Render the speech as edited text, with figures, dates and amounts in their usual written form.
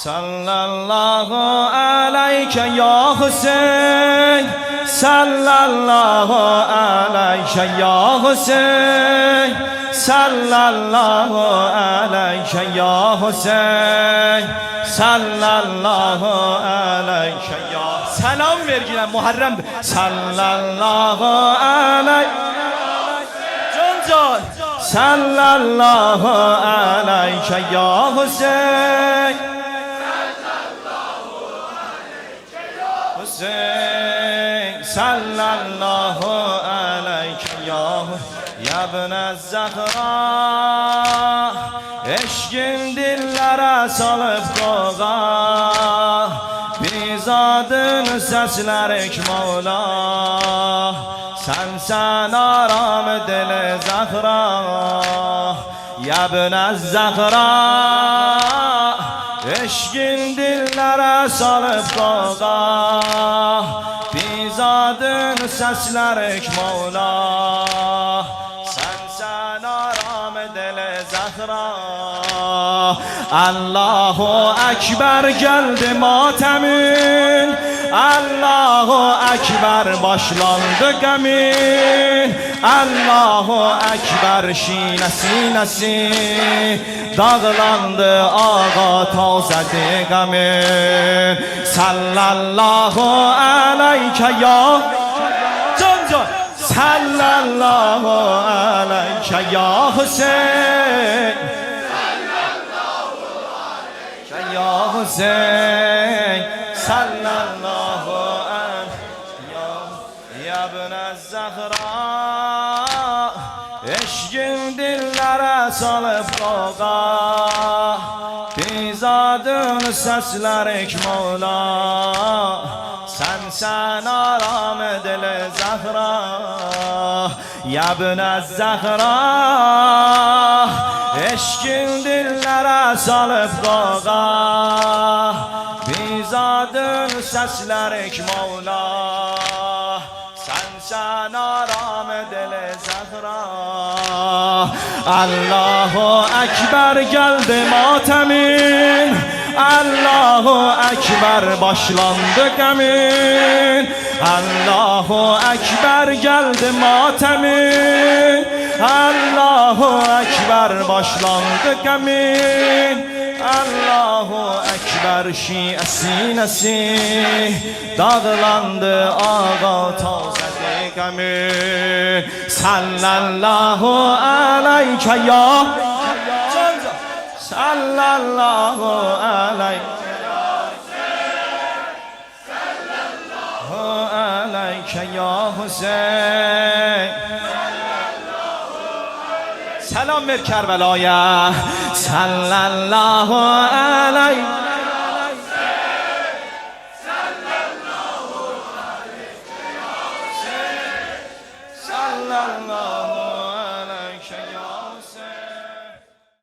صلی الله علیک یا حسین، صلی الله علیک یا حسین، صلی الله علیک یا حسین، صلی الله علیک یا. سلام vergilen Muharrem. صلی الله علیک جان صلی الله علیک یا حسین، صلی الله علیک یا ابن الزهرا. Eşkin dillere salıp koğa, bizadın seslerik Mevla. Sen aram dil Zahra, ya ibn Zahra. Eşkin dillere salıp koğa, bizadın seslerik Mevla. Sen aram dil Zahra. Allahu Ekber geldi matemin, Allahu Ekber başlandı gemin, Allahu Ekber şine sinesi dağlandı ağa tazedi gemin. Sallallahu aleyke ya can, sallallahu aleyke ya Hüseyin, ya Hüseyin, sallallahu aleyhi ya ibn Zahra. Eşkin dillere salıp koğa, bizadın seslerik Mevla. Sen aram dil Zahra, ya ibn Zahra. Eşkin dillere salıp koğa, bizadın seslerik Mevla. Sen aram dil Zahra. Allahu Ekber geldi matemin, Allahu Ekber başlandı gemin, Allahu Ekber geldi matemin, Allahu Ekber başlandı gemin. Allahu Ekber şiye sinesi dağlandı ağa tazedi gemin. Sallallahu aleyke ya, sallallahu aleyke ya Hüseyin. Selam ver Kerbela'ya. Sallallahu aleyke